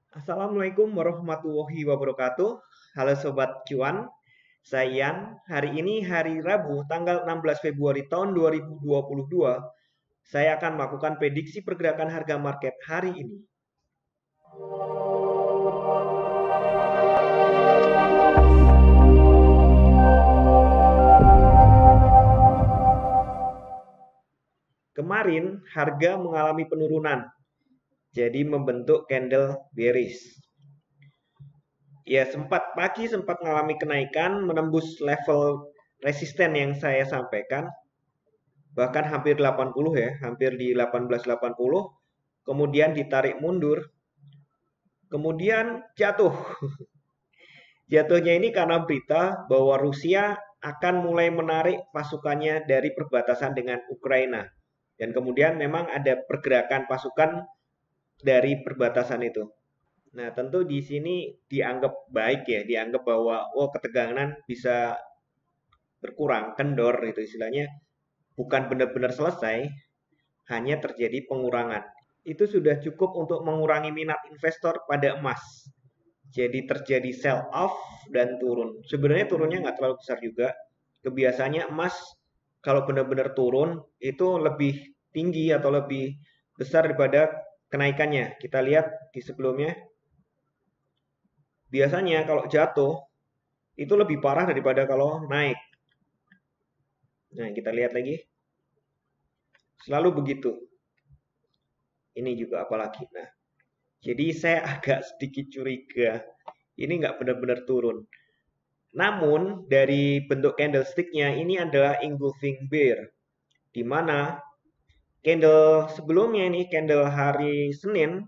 Assalamualaikum warahmatullahi wabarakatuh. Halo Sobat Cuan, saya Ian. Hari ini hari Rabu tanggal 16 Februari tahun 2022. Saya akan melakukan prediksi pergerakan harga market hari ini. Kemarin harga mengalami penurunan, jadi membentuk candle bearish. Ya, sempat mengalami kenaikan menembus level resisten yang saya sampaikan, bahkan hampir 80 ya, hampir di 1880, kemudian ditarik mundur, kemudian jatuh. Jatuhnya ini karena berita bahwa Rusia akan mulai menarik pasukannya dari perbatasan dengan Ukraina. Dan kemudian memang ada pergerakan pasukan dari perbatasan itu. Nah, tentu di sini dianggap baik ya, dianggap bahwa ketegangan bisa berkurang, kendor itu istilahnya, bukan benar-benar selesai, hanya terjadi pengurangan. Itu sudah cukup untuk mengurangi minat investor pada emas. Jadi terjadi sell off dan turun. Sebenarnya turunnya nggak terlalu besar juga. Kebiasaannya emas kalau benar-benar turun itu lebih tinggi atau lebih besar daripada kenaikannya. Kita lihat di sebelumnya. Biasanya kalau jatuh itu lebih parah daripada kalau naik. Nah, kita lihat lagi. Selalu begitu. Ini juga apalagi. Nah, jadi saya agak sedikit curiga. Ini nggak benar-benar turun. Namun dari bentuk candlestick-nya ini adalah engulfing bear, di mana candle sebelumnya ini candle hari Senin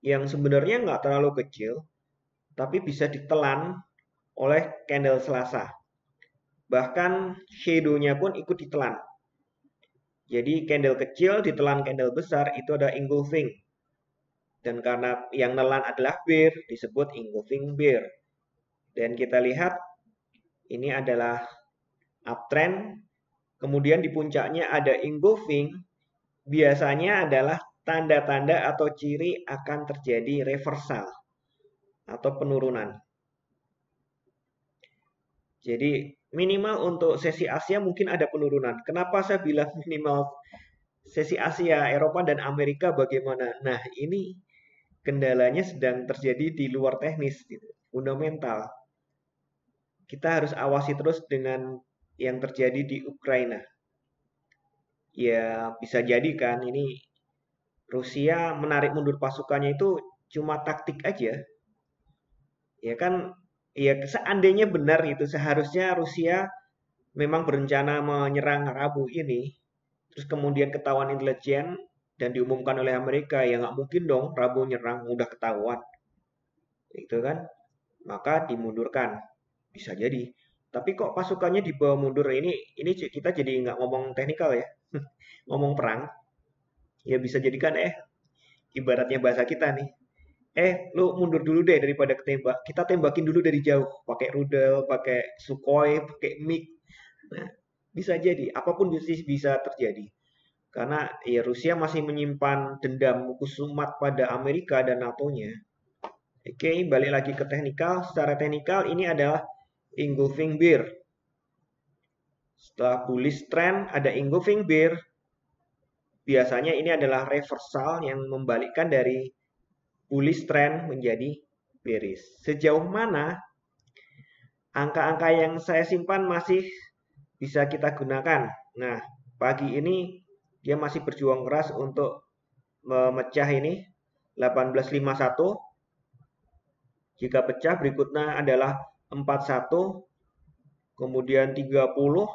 yang sebenarnya nggak terlalu kecil, tapi bisa ditelan oleh candle Selasa. Bahkan shadow-nya pun ikut ditelan. Jadi candle kecil ditelan candle besar itu ada engulfing. Dan karena yang nelan adalah bear, disebut engulfing bear. Dan kita lihat ini adalah uptrend. Kemudian di puncaknya ada engulfing. Biasanya adalah tanda-tanda atau ciri akan terjadi reversal atau penurunan. Jadi minimal untuk sesi Asia mungkin ada penurunan. Kenapa saya bilang minimal sesi Asia, Eropa dan Amerika bagaimana? Nah, ini kendalanya sedang terjadi di luar teknis, gitu, fundamental. Kita harus awasi terus dengan yang terjadi di Ukraina. Ya, bisa jadi kan ini Rusia menarik mundur pasukannya itu cuma taktik aja. Ya kan, ya seandainya benar itu seharusnya Rusia memang berencana menyerang Rabu ini, terus kemudian ketahuan intelijen dan diumumkan oleh Amerika, ya nggak mungkin dong Rabu nyerang, udah ketahuan. Itu kan, maka dimundurkan. Bisa jadi. Tapi kok pasukannya dibawa mundur ini kita jadi nggak ngomong teknikal ya, ngomong perang. Ya bisa jadikan ibaratnya bahasa kita nih. Lu mundur dulu deh daripada ketembak. Kita tembakin dulu dari jauh, pakai rudal, pakai Sukhoi, pakai MiG. Nah, bisa jadi, apapun bisa terjadi. Karena ya Rusia masih menyimpan dendam kusumat pada Amerika dan NATO-nya. Oke, balik lagi ke teknikal. Secara teknikal ini adalah engulfing bear. Setelah bullish trend ada engulfing bear. Biasanya ini adalah reversal yang membalikkan dari bullish trend menjadi bearish. Sejauh mana angka-angka yang saya simpan masih bisa kita gunakan. Nah, pagi ini dia masih berjuang keras untuk memecah ini 1851. Jika pecah berikutnya adalah 41, kemudian 30,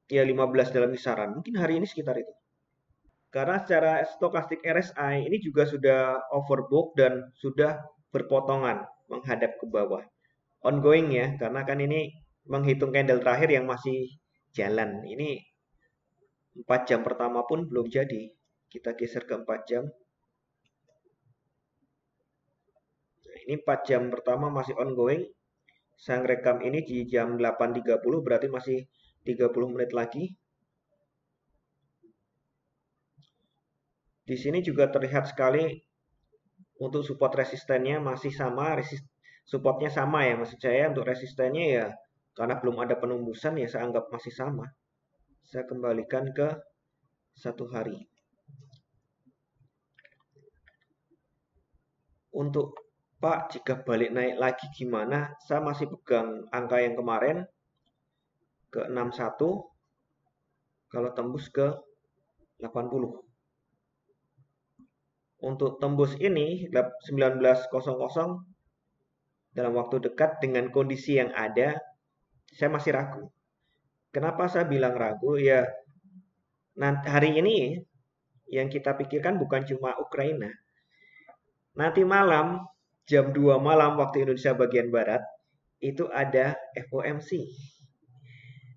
ya 15 dalam kisaran. Mungkin hari ini sekitar itu. Karena secara stokastik RSI ini juga sudah overbook dan sudah berpotongan menghadap ke bawah. Ongoing ya, karena kan ini menghitung candle terakhir yang masih jalan. Ini 4 jam pertama pun belum jadi. Kita geser ke 4 jam. Nah, ini 4 jam pertama masih ongoing. Saya rekam ini di jam 8.30, berarti masih 30 menit lagi. Di sini juga terlihat sekali Untuk support resistennya masih sama, supportnya sama ya, maksud saya untuk resistennya ya karena belum ada penembusan ya saya anggap masih sama. Saya kembalikan ke 1 hari. Untuk Pak, jika balik naik lagi gimana? Saya masih pegang angka yang kemarin ke 61 kalau tembus ke 80. Untuk tembus ini 19.00 dalam waktu dekat dengan kondisi yang ada, saya masih ragu. Kenapa saya bilang ragu? Ya, nanti hari ini yang kita pikirkan bukan cuma Ukraina. Nanti malam, jam 2 malam waktu Indonesia bagian Barat, itu ada FOMC.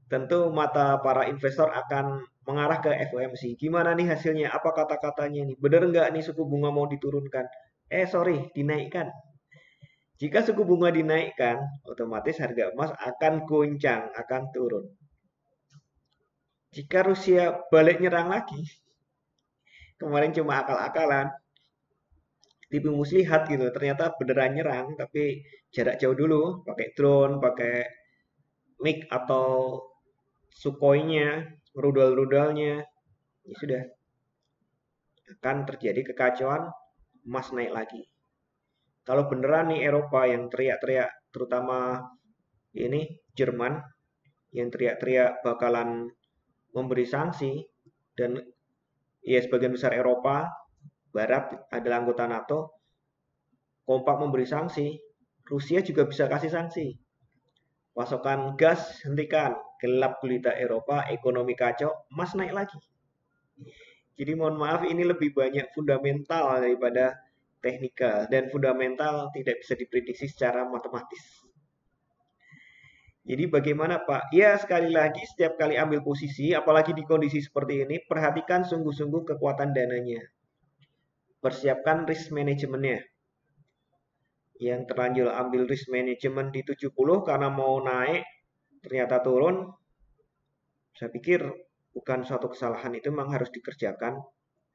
Tentu mata para investor akan mengarah ke FOMC. Gimana nih hasilnya? Apa kata-katanya nih? Bener nggak nih suku bunga mau diturunkan? Sorry, dinaikkan. Jika suku bunga dinaikkan, otomatis harga emas akan goncang, akan turun. Jika Rusia balik nyerang lagi, kemarin cuma akal-akalan, tipu muslihat gitu, ternyata beneran nyerang, tapi jarak jauh dulu, pakai drone, pakai MiG atau Sukhoi-nya, rudal-rudalnya, ya sudah, akan terjadi kekacauan, emas naik lagi. Kalau beneran nih Eropa yang teriak-teriak, terutama ini Jerman, yang teriak-teriak bakalan memberi sanksi, dan ya sebagian besar Eropa Barat adalah anggota NATO, kompak memberi sanksi, Rusia juga bisa kasih sanksi. Pasokan gas hentikan, gelap gulita Eropa, ekonomi kacau, emas naik lagi. Jadi mohon maaf ini lebih banyak fundamental daripada teknikal dan fundamental tidak bisa diprediksi secara matematis. Jadi bagaimana Pak? Ya sekali lagi setiap kali ambil posisi, apalagi di kondisi seperti ini, perhatikan sungguh-sungguh kekuatan dananya. Persiapkan risk manajemennya. Yang terlanjur ambil risk management di 70 karena mau naik, ternyata turun. Saya pikir bukan suatu kesalahan, itu memang harus dikerjakan.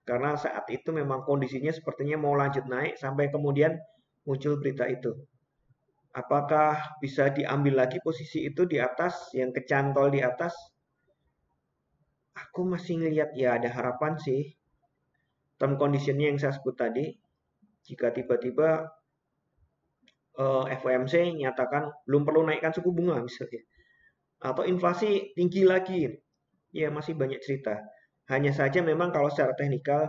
Karena saat itu memang kondisinya sepertinya mau lanjut naik sampai kemudian muncul berita itu. Apakah bisa diambil lagi posisi itu di atas, yang kecantol di atas? Aku masih ngelihat ya ada harapan sih. Term conditionnya yang saya sebut tadi, jika tiba-tiba FOMC nyatakan belum perlu naikkan suku bunga misalnya. Atau inflasi tinggi lagi. Ya masih banyak cerita. Hanya saja memang kalau secara teknikal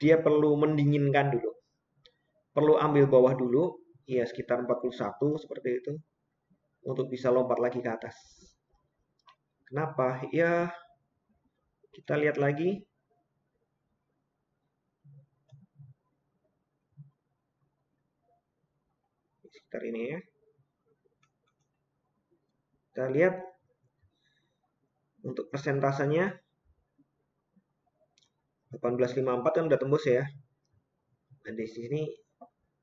dia perlu mendinginkan dulu. Perlu ambil bawah dulu, ya sekitar 41 seperti itu. Untuk bisa lompat lagi ke atas. Kenapa? Ya kita lihat lagi. Sekitar ini ya. Kita lihat untuk persentasenya 1854 kan udah tembus ya. Nah, di sini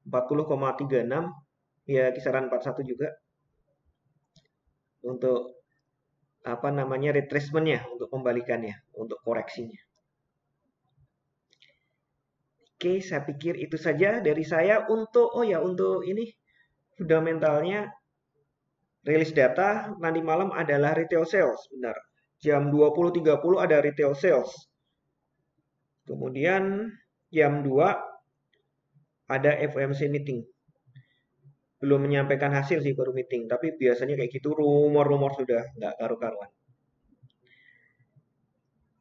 40,36 ya kisaran 41 juga. Untuk apa namanya retracementnya, untuk pembalikannya, untuk koreksinya. Oke, saya pikir itu saja dari saya untuk untuk ini fundamentalnya rilis data nanti malam adalah retail sales, benar. Jam 20.30 ada retail sales. Kemudian jam 2 ada FOMC meeting. Belum menyampaikan hasil sih baru meeting, tapi biasanya kayak gitu rumor-rumor sudah nggak karu-karuan.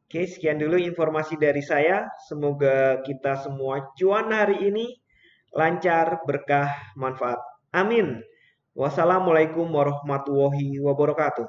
Oke, sekian dulu informasi dari saya. Semoga kita semua cuan hari ini lancar, berkah, manfaat. Amin. Wassalamualaikum warahmatullahi wabarakatuh.